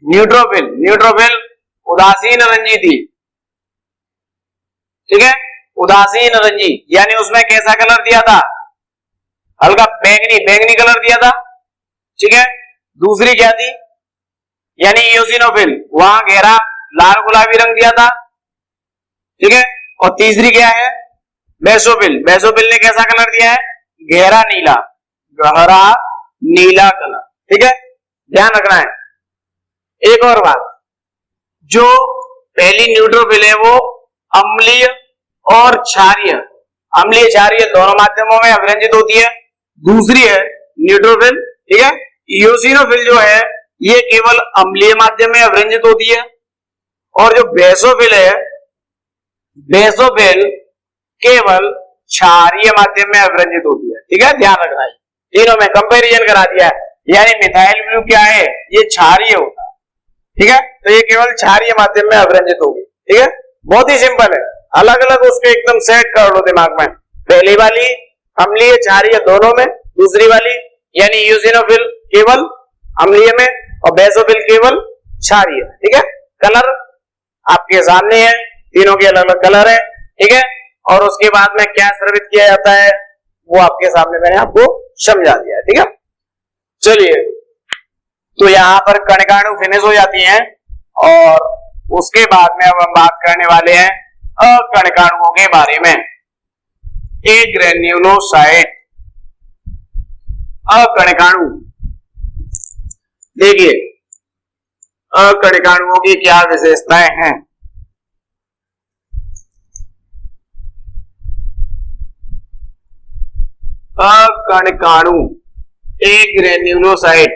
A: न्यूट्रोफिल, न्यूट्रोफिल उदासीन रंजीती। ठीक है, उदासीन रंजी यानी उसमें कैसा कलर दिया था, हल्का बैंगनी, बैंगनी कलर दिया था। ठीक है, दूसरी क्या थी, यानी इयोसिनोफिल, वहां गहरा लाल गुलाबी रंग दिया था। ठीक है, और तीसरी क्या है, बेसोफिल, बेसोफिल ने कैसा कलर दिया है, गहरा नीला, गहरा नीला कलर। ठीक है, ध्यान रखना है। एक और बात, जो पहली न्यूट्रोफिल है वो अम्लीय और क्षारीय, अम्लीय क्षारीय दोनों माध्यमों में अभिरंजित होती है। दूसरी है न्यूट्रोफिल, ठीक है, इयोसिनोफिल जो है ये केवल अम्लीय माध्यम में अभिरंजित होती है। और जो बेसोफिल है, बेसोफिल केवल क्षारीय माध्यम में अभिरंजित होती है। ठीक है, ध्यान रखना है, तीनों में कंपैरिजन करा दिया है। यानी मिथाइल ब्लू क्या है, ये क्षारीय होता है। ठीक है, तो ये केवल क्षारीय माध्यम में अभिरंजित होगी। ठीक है, बहुत ही सिंपल है, अलग अलग उसको एकदम सेट कर लो दिमाग में। पहली वाली अम्लीय क्षारीय दोनों में, दूसरी वाली यानी इयोसिनोफिल केवल अम्लीय में और बेसोफिल केवल क्षारीय। ठीक है, कलर आपके सामने है, तीनों के अलग अलग कलर है। ठीक है, और उसके बाद में क्या स्रवित किया जाता है वो आपके सामने मैंने आपको समझा दिया है। ठीक है, चलिए, तो यहाँ पर कणिकाणु फिनिश हो जाती हैं और उसके बाद में अब हम बात करने वाले हैं अकणिकाणुओं के बारे में। एक ग्रेन्युलोसाइट, अकणिकाणु, देखिए अकणिकाणुओं की क्या विशेषताएं हैं। अकणिकाणु, एक ग्रेन्युलोसाइट,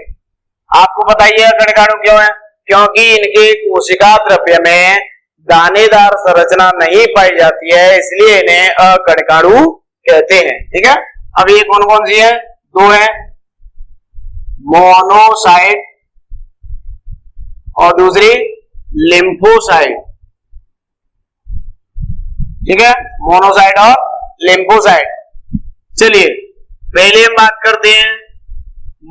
A: आपको बताइए अकणिकाणु क्यों है, क्योंकि इनके कोशिका द्रव्य में दानेदार संरचना नहीं पाई जाती है, इसलिए इन्हें अकणिकाणु कहते हैं। ठीक है, अब ये कौन कौन सी है, दो है, मोनोसाइट और दूसरी लिम्फोसाइट। ठीक है, मोनोसाइट और लिम्फोसाइट। चलिए पहले हम बात करते हैं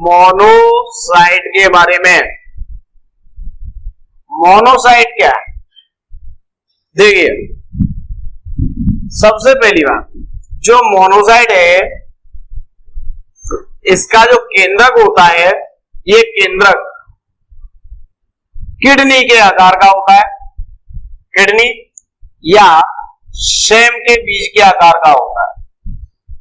A: मोनोसाइट के बारे में। मोनोसाइट क्या है, देखिए सबसे पहली बात, जो मोनोसाइट है इसका जो केंद्रक होता है, ये केंद्रक किडनी के आकार का होता है। किडनी या सेम के बीज के आकार का होता है।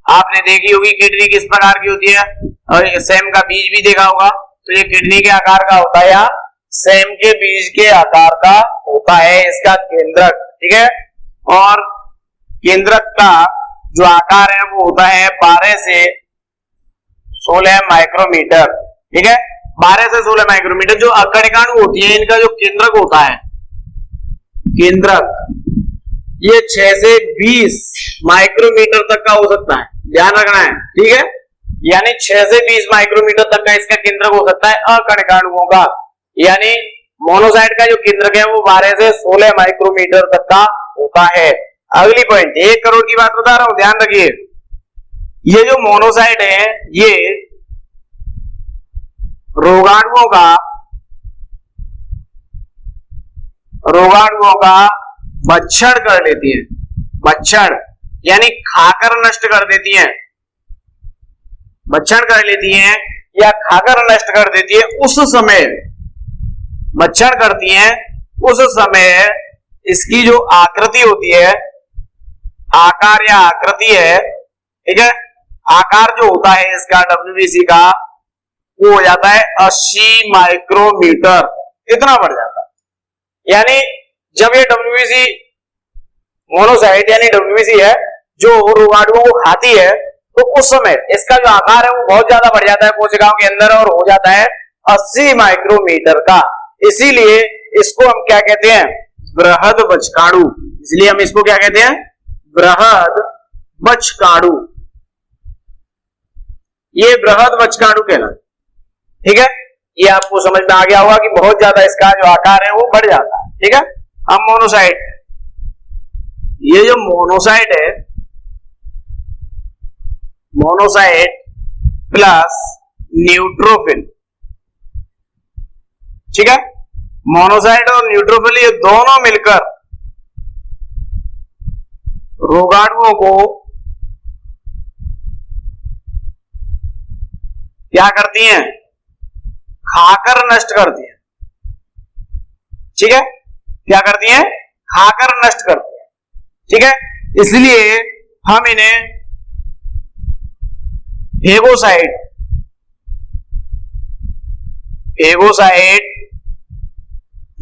A: आपने देखी होगी किडनी किस प्रकार की होती है और सेम का बीज भी देखा होगा। तो ये किडनी के आकार का होता है या सेम के बीज के आकार का होता है इसका केंद्रक, ठीक है। और केंद्रक का जो आकार है वो होता है 12 से 16 माइक्रोमीटर, ठीक है। 12 से 16 माइक्रोमीटर। जो अकणिकाणु होती है इनका जो केंद्रक होता है, केंद्रक ये 6 से 20 माइक्रोमीटर तक का हो सकता है, ध्यान रखना है, ठीक है। यानी 6 से 20 माइक्रोमीटर तक का इसका केंद्रक हो सकता है अकणिकाणुओं का। यानी मोनोसाइट का जो केंद्रक है वो 12 से 16 माइक्रोमीटर तक का होता है। अगली पॉइंट, 1 करोड़ की बात बता रहा हूं, ध्यान रखिए। ये जो मोनोसाइट है ये रोगाणुओं का भक्षण कर लेती है। भक्षण यानी खाकर नष्ट कर देती हैं, भक्षण कर लेती हैं या खाकर नष्ट कर देती है। उस समय भक्षण करती हैं, उस समय इसकी जो आकृति होती है, आकार या आकृति है, ठीक है, आकार जो होता है इसका डब्ल्यूबीसी का वो हो जाता है 80 माइक्रोमीटर, इतना बढ़ जाता है। यानी जब ये डब्ल्यूबीसी मोनोसाइट यानी डब्ल्यूबीसी है जो रोगाणुओं को खाती है तो उस समय इसका जो आकार है वो बहुत ज्यादा बढ़ जाता है कोशिकाओं के अंदर और हो जाता है 80 माइक्रोमीटर का। इसीलिए इसको हम क्या कहते हैं, बृहद बछकाणु। इसलिए हम इसको क्या कहते हैं, बृहद बछकाणु। ये बृहद बछकाणु कहलाता है, ठीक है। ये आपको समझ में आ गया होगा कि बहुत ज्यादा इसका जो आकार है वो बढ़ जाता है, ठीक है। अब मोनोसाइट, ये जो मोनोसाइट है, मोनोसाइट प्लस न्यूट्रोफिल, ठीक है। मोनोसाइट और न्यूट्रोफिल ये दोनों मिलकर रोगाणुओं को क्या करती हैं, खाकर नष्ट करती हैं, ठीक है। क्या करती हैं, खाकर नष्ट करती हैं, ठीक है। इसलिए हम इन्हें फेगोसाइट, फेगोसाइट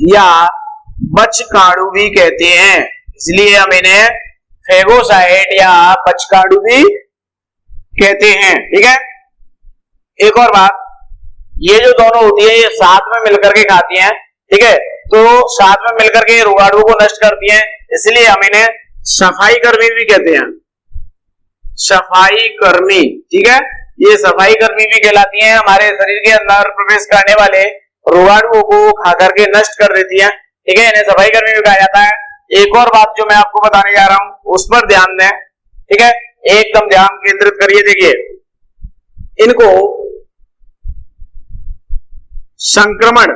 A: या बछकाणु भी कहते हैं। इसलिए हम इन्हें फेगोसाइट या बछकाणु भी कहते हैं, ठीक है। एक और बात, ये जो दोनों होती है ये साथ में मिलकर के खाती हैं, ठीक है। तो साथ में मिलकर के रोगाणुओं को नष्ट करती हैं, इसलिए हम इन्हें सफाई कर्मी भी कहते हैं, सफाई कर्मी, ठीक है। ये सफाई कर्मी भी कहलाती हैं। हमारे शरीर के अंदर प्रवेश करने वाले रोगाणुओं को खाकर के नष्ट कर देती हैं, ठीक है। इन्हें सफाई कर्मी भी कहा जाता है। एक और बात जो मैं आपको बताने जा रहा हूं उस पर ध्यान दें, ठीक है, एकदम ध्यान केंद्रित करिए। देखिए, इनको संक्रमण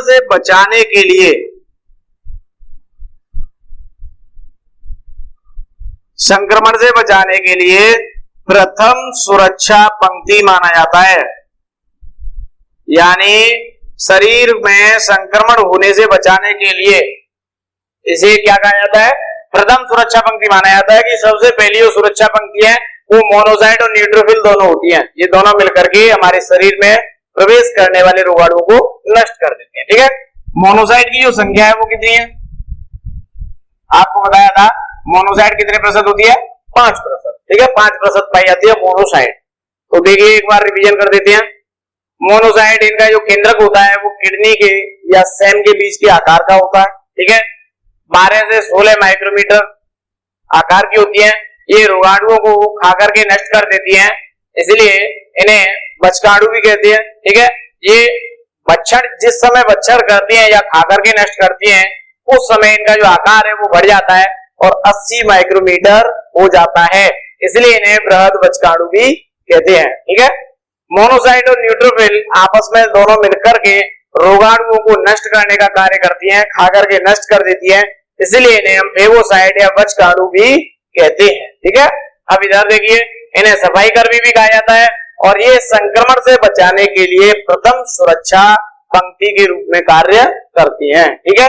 A: से बचाने के लिए, संक्रमण से बचाने के लिए प्रथम सुरक्षा पंक्ति माना जाता है। यानी शरीर में संक्रमण होने से बचाने के लिए इसे क्या कहा जाता है, प्रथम सुरक्षा पंक्ति माना जाता है। कि सबसे पहली जो सुरक्षा पंक्ति है वो मोनोसाइट और न्यूट्रोफिल दोनों होती हैं। ये दोनों मिलकर के हमारे शरीर में प्रवेश करने वाले रोगाणुओं को नष्ट कर देते हैं, ठीक है। मोनोसाइट की जो संख्या है वो कितनी है, आपको बताया था मोनोसाइट कितने प्रतिशत होती है, 5%, ठीक है। 5% पाई जाती है मोनोसाइट। तो देखिए एक बार रिवीजन कर देते हैं। मोनोसाइट इनका जो केंद्रक होता है वो किडनी के या सेम के बीज के आकार का होता है, ठीक है। 12 से 16 माइक्रोमीटर आकार की होती है। ये रोगाणुओं को खाकर के नष्ट कर देती हैं, इसलिए इन्हें बछकाणु भी कहते हैं, ठीक है। ये बच्छर जिस समय बच्छर करती हैं या खाकर के नष्ट करती हैं उस समय इनका जो आकार है वो बढ़ जाता है और 80 माइक्रोमीटर हो जाता है, इसलिए इन्हें बृहद बछकाणु भी कहते हैं, ठीक है। मोनोसाइट और न्यूट्रोफिल आपस में दोनों मिलकर के रोगाणुओं को नष्ट करने का कार्य करती हैं, खाकर के नष्ट कर देती हैं, इसलिए इन्हें हम फेगोसाइट या बछकाणु भी कहते हैं, ठीक है। अब इधर देखिए, इन्हें सफाई कर्मी भी कहा जाता है और ये संक्रमण से बचाने के लिए प्रथम सुरक्षा पंक्ति के रूप में कार्य करती हैं। ठीक है,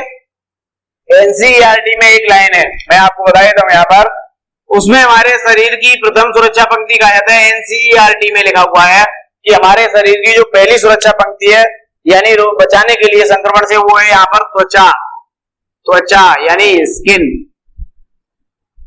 A: एनसीईआरटी में एक लाइन है, मैं आपको बता देता हूं यहाँ पर, उसमें हमारे शरीर की प्रथम सुरक्षा पंक्ति कहा जाता है। एनसीईआरटी में लिखा हुआ है कि हमारे शरीर की जो पहली सुरक्षा पंक्ति है यानी रोग बचाने के लिए संक्रमण से, वो है यहाँ पर त्वचा, त्वचा यानी स्किन,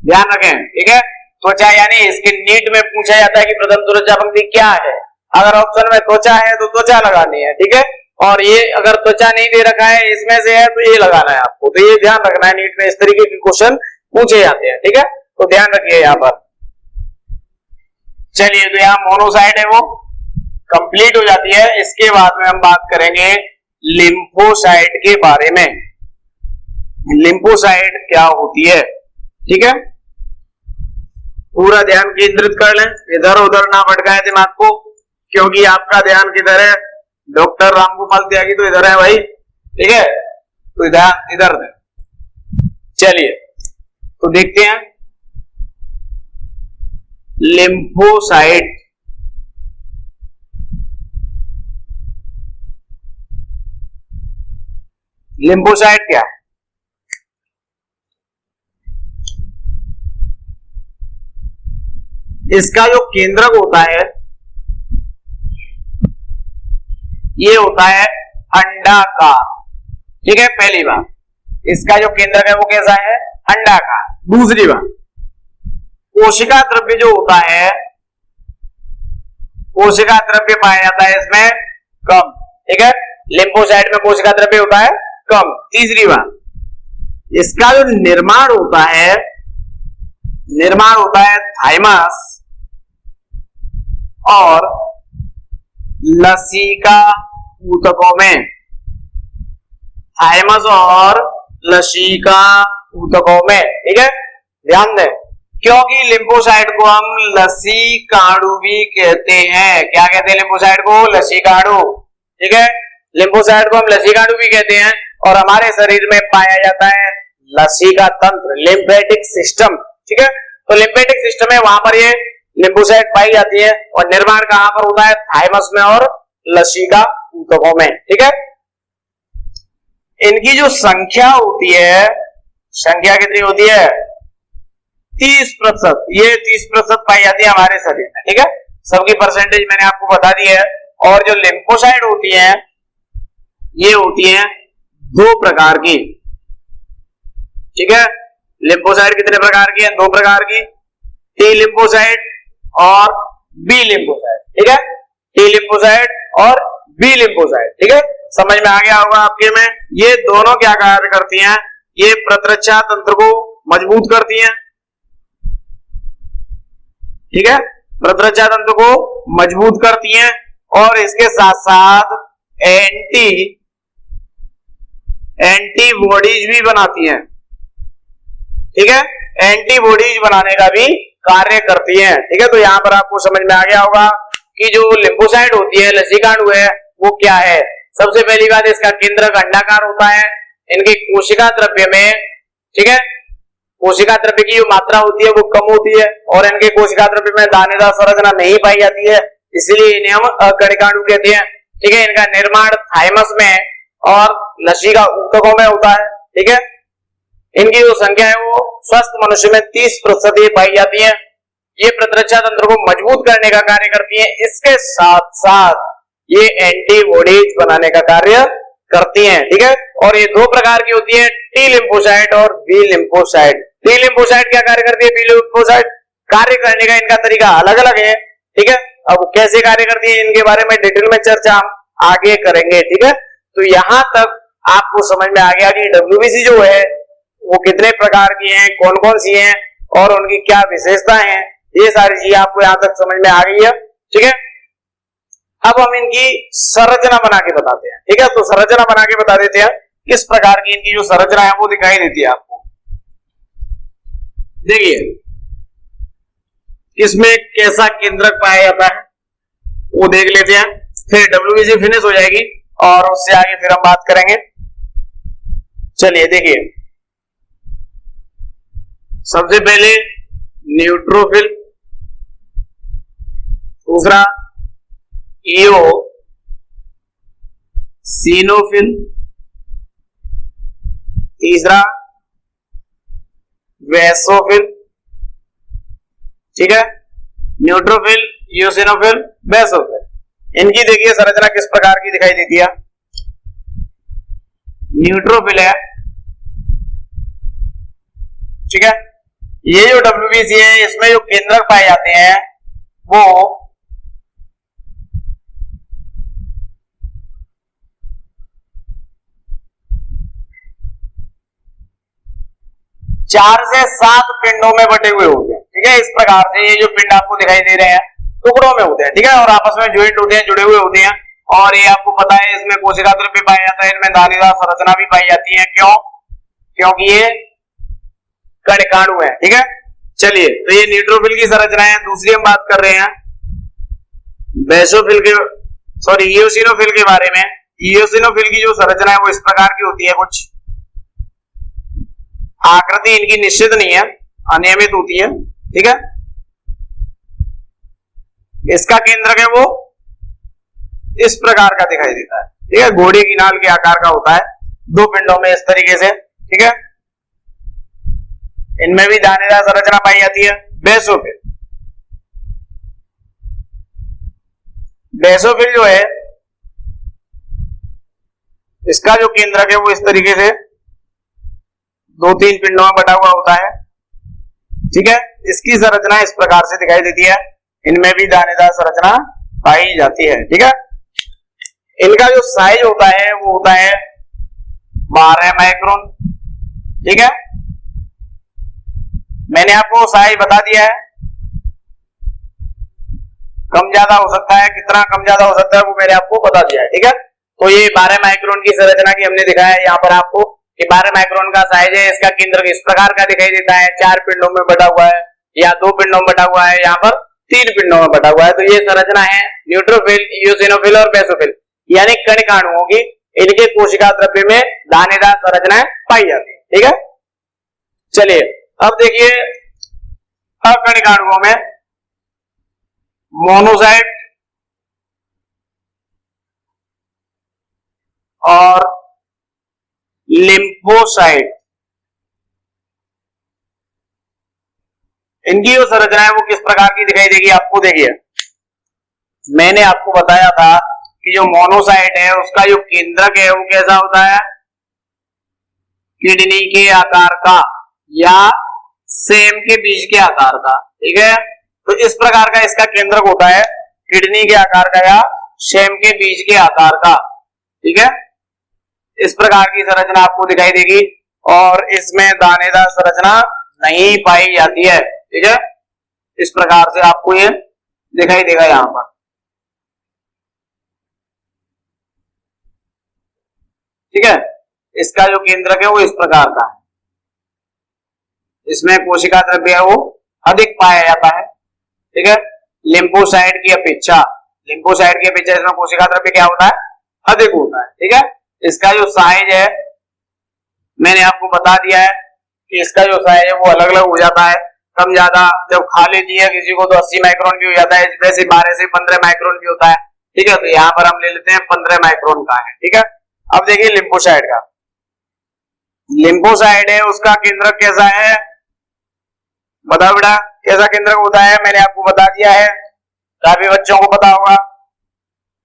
A: ध्यान रखें। ठीक है, त्वचा यानी स्किन। नीट में पूछा जाता है कि प्रथम सुरक्षा पंक्ति क्या है, अगर ऑप्शन में त्वचा है तो त्वचा लगानी है। ठीक है, और ये अगर त्वचा नहीं दे रखा है इसमें से है तो ये लगाना है आपको, तो ये ध्यान रखना है, नीट में इस तरीके के क्वेश्चन पूछे जाते हैं। ठीक है, तो ध्यान रखिए यहाँ पर। चलिए, तो यहाँ मोनोसाइट है वो कंप्लीट हो जाती है। इसके बाद में हम बात करेंगे लिम्फोसाइट के बारे में। लिम्फोसाइट क्या होती है? ठीक है, पूरा ध्यान केंद्रित कर लें, इधर उधर ना भटकाए दिमाग को, क्योंकि आपका ध्यान किधर है? डॉक्टर रामगोपाल त्यागी तो इधर है भाई। ठीक है, तो ध्यान इधर है। चलिए, तो देखते हैं लिम्फोसाइट। लिम्फोसाइट क्या है? इसका जो केंद्रक होता है ये होता है अंडाकार। ठीक है, पहली बात, इसका जो केंद्रक है वो कैसा है? अंडाकार। दूसरी बात, कोशिका द्रव्य जो होता है, कोशिका द्रव्य पाया जाता है इसमें कम। ठीक है, लिम्फोसाइट में कोशिका द्रव्य होता है कम। तीसरी बात, इसका जो निर्माण होता है, निर्माण होता है थाइमस और लसिका ऊतकों में, थाइमस और लसिका ऊतकों में। ठीक है, ध्यान दें, क्योंकि लिम्फोसाइट को हम लसीकाणु भी कहते हैं। क्या कहते हैं लिम्फोसाइट को? लसीकाणु। ठीक है, लिम्फोसाइट को हम लसीकाणु भी कहते हैं और हमारे शरीर में पाया जाता है लसीका तंत्र, लिम्फेटिक सिस्टम। ठीक है, तो लिम्फेटिक सिस्टम है, वहां पर ये लिम्फोसाइट पाई जाती है और निर्माण कहां पर होता है? थाइमस में और लसिका ऊतकों में। ठीक है, इनकी जो संख्या होती है, संख्या कितनी होती है? 30%। ये 30% पाई जाती है हमारे शरीर में। ठीक है, सबकी परसेंटेज मैंने आपको बता दी है। और जो लिम्फोसाइट होती है ये होती है दो प्रकार की। ठीक है, लिम्फोसाइट कितने प्रकार की है? दो प्रकार की, टी लिम्फोसाइट और बी लिम्फोसाइट। ठीक है, टी लिम्फोसाइट और बी लिम्फोसाइट। ठीक है, समझ में आ गया होगा आपके में। ये दोनों क्या कार्य करती हैं? ये प्रतिरक्षा तंत्र को मजबूत करती हैं। ठीक है, प्रतिरक्षा तंत्र को मजबूत करती हैं और इसके साथ साथ एंटीबॉडीज भी बनाती हैं। ठीक है, एंटीबॉडीज बनाने का भी कार्य करती हैं। ठीक है, तो यहां पर आपको समझ में आ गया होगा कि जो लिम्फोसाइट होती है, लसीकाणु है, वो क्या है। सबसे पहली बात, इसका केंद्रक अंडाकार होता है। इनके कोशिका द्रव्य में, ठीक है, कोशिका द्रव्य की जो मात्रा होती है वो कम होती है और इनके कोशिका द्रव्य में दानेदार संरचना नहीं पाई जाती है, इसलिए इन्हें हम अकणिकाणु कहते हैं। ठीक है, इनका निर्माण थाइमस में और लसिका ऊतकों में होता है। ठीक है, इनकी जो संख्या है वो स्वस्थ मनुष्य में 30% पाई जाती है। ये प्रतिरक्षा तंत्र को मजबूत करने का कार्य करती है। इसके साथ साथ ये एंटीबॉडीज बनाने का कार्य करती हैं। ठीक है, और ये दो प्रकार की होती है, टी लिम्फोसाइट और बी लिम्फोसाइट। टी लिम्फोसाइट क्या कार्य करती है? बी लिम्फोसाइट कार्य करने का इनका तरीका अलग अलग है। ठीक है, अब कैसे कार्य करती है इनके बारे में डिटेल में चर्चा हम आगे करेंगे। ठीक है, तो यहां तक आपको समझ में आ गया कि डब्ल्यूबीसी जो है वो कितने प्रकार की हैं, कौन कौन सी हैं और उनकी क्या विशेषताएं हैं, ये सारी चीजें आपको यहां तक समझ में आ गई है। ठीक है, अब हम इनकी संरचना बना के बताते हैं। ठीक है, तो संरचना बना के बता देते हैं किस प्रकार की इनकी जो संरचना है वो दिखाई देती है आपको। देखिए किसमें कैसा केंद्रक पाया जाता है वो देख लेते हैं, फिर डब्ल्यूबीसी फिनिश हो जाएगी और उससे आगे फिर हम बात करेंगे। चलिए देखिए, सबसे पहले न्यूट्रोफिल, दूसरा ईओ, सीनोफिल, तीसरा वैसोफिल, ठीक है, न्यूट्रोफिल, यूसिनोफिल, बेसोफिल। इनकी देखिए संरचना किस प्रकार की दिखाई देती है। न्यूट्रोफिल है, ठीक है, ये जो WBC है इसमें जो केंद्रक पाए जाते हैं वो चार से 7 पिंडों में बटे हुए होते हैं, ठीक है। इस प्रकार से ये जो पिंड आपको दिखाई दे रहे हैं टुकड़ों में होते हैं, ठीक है, और आपस में ज्वाइंट होते हैं, जुड़े हुए होते हैं। और ये आपको पता है इसमें कोशिका द्रव्य पाया जाता है, इनमें दानेदार संरचना भी पाई जाती है। क्यों? क्योंकि ये कणिकाणु है, ठीक है। चलिए, तो ये न्यूट्रोफिल की संरचना है। दूसरी हम बात कर रहे हैं बेसोफिल के, सॉरी, इयोसिनोफिल के बारे में। इयोसिनोफिल की जो संरचना है वो इस प्रकार की होती है। कुछ आकृति इनकी निश्चित नहीं है, अनियमित होती है, ठीक है। इसका केंद्रक है वो इस प्रकार का दिखाई देता है, ठीक है, घोड़े की नाल के आकार का होता है, 2 पिंडों में इस तरीके से, ठीक है। इनमें भी दानेदार संरचना पाई जाती है। बेसोफिल, बेसोफिल जो है इसका जो केंद्रक है वो इस तरीके से 2-3 पिंडों में बटा हुआ होता है, ठीक है। इसकी संरचना इस प्रकार से दिखाई देती है। इनमें भी दानेदार संरचना पाई जाती है, ठीक है। इनका जो साइज होता है वो होता है 12 माइक्रोन, ठीक है। मैंने आपको साइज बता दिया है, कम ज्यादा हो सकता है, कितना कम ज्यादा हो सकता है वो मैंने आपको बता दिया है, ठीक है। तो ये 12 माइक्रोन की संरचना की हमने दिखाया है यहाँ पर आपको कि 12 माइक्रोन का साइज है। इसका केंद्र इस प्रकार का दिखाई देता है, 4 पिंडों में बटा हुआ है या 2 पिंडों में बटा हुआ है, यहाँ पर 3 पिंडों में बटा हुआ है। तो ये संरचना है न्यूट्रोफिल, इयोसिनोफिल और बेसोफिल, यानी कणिकाणुओं की। इनके कोशिका द्रव्य में दानेदार संरचनाएं पाई जाती है, ठीक है। चलिए, अब देखिए अकणिकाणुओं में मोनोसाइट और लिम्फोसाइट, इनकी जो संरचना है वो किस प्रकार की दिखाई देगी आपको। देखिए, मैंने आपको बताया था कि जो मोनोसाइट है उसका जो केंद्रक है वो कैसा होता है, किडनी के आकार का या सेम के बीज के आकार का, ठीक है। तो इस प्रकार का इसका केंद्रक होता है, किडनी के आकार का या सेम के बीज के आकार का, ठीक है। इस प्रकार की संरचना आपको दिखाई देगी और इसमें दानेदार संरचना नहीं पाई जाती है, ठीक है। इस प्रकार से आपको ये दिखाई देगा यहां पर, ठीक है। इसका जो केंद्रक है वो इस प्रकार का है, इसमें कोशिका द्रव्य है वो अधिक पाया जाता है, ठीक है। लिम्फोसाइट की अपेक्षा इसमें कोशिका द्रव्य क्या होता है, अधिक होता है, ठीक है। इसका जो साइज है मैंने आपको बता दिया है कि इसका जो साइज है वो अलग अलग हो जाता है, कम ज्यादा। जब खा लेती है किसी को तो 80 माइक्रोन भी हो जाता है, वैसे 12 से 15 माइक्रोन भी होता है, ठीक है। तो यहाँ पर हम ले लेते हैं 15 माइक्रोन का है, ठीक है। अब देखिए लिम्फोसाइट का, लिम्फोसाइट है उसका केंद्रक कैसा है, बताओ बेटा कैसा केंद्रक होता है। मैंने आपको बता दिया है, काफी बच्चों को पता होगा।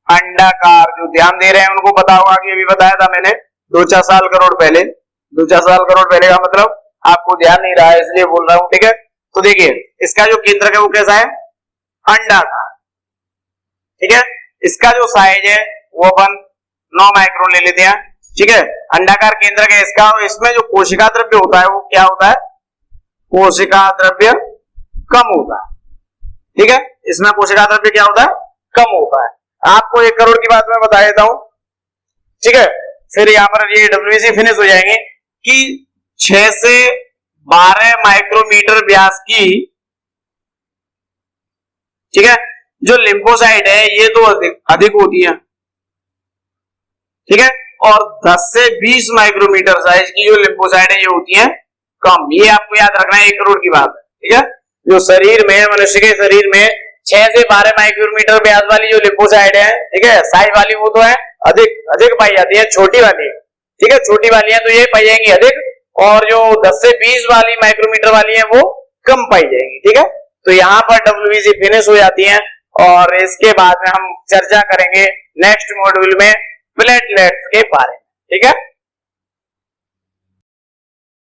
A: अंडाकार, जो ध्यान दे रहे हैं उनको पता होगा कि अभी बताया था मैंने 2-4 साल करोड़ पहले। 2-4 साल करोड़ पहले का मतलब आपको ध्यान नहीं रहा है इसलिए बोल रहा हूं, ठीक है। तो देखिए इसका जो केंद्रक है वो कैसा है, अंडाकार, ठीक है। इसका जो साइज है वो अपन 9 माइक्रोन ले लेते हैं, ठीक है। अंडाकार केंद्रक है इसका। इसमें जो कोशिका द्रव्य होता है वो क्या होता है, कोशिका द्रव्य कम होता है, ठीक है। इसमें कोशिका द्रव्य क्या होता है, कम होता है। आपको 1 करोड़ की बात मैं बता देता हूं, ठीक है। फिर यहां पर ये WBC फिनिश हो जाएंगे कि 6 से 12 माइक्रोमीटर व्यास की, ठीक है, जो लिम्फोसाइट है ये तो अधिक होती है, ठीक है। और 10 से 20 माइक्रोमीटर साइज की जो लिम्फोसाइट है ये होती है कम। ये आपको याद रखना है, 1 करोड़ की बात है, ठीक है। जो शरीर में, मनुष्य के शरीर में 6 से 12 माइक्रोमीटर व्यास वाली जो लिम्फोसाइट है, ठीक है, साइज वाली वो तो है अधिक पाई जाती है, छोटी वाली, ठीक है, छोटी वाली है तो ये पाई जाएंगी अधिक, और जो 10 से 20 वाली माइक्रोमीटर वाली है वो कम पाई जाएंगी, ठीक है। तो यहाँ पर WBC फिनिश हो जाती है और इसके बाद में हम चर्चा करेंगे नेक्स्ट मॉड्यूल में प्लेटलेट्स के बारे में, ठीक है।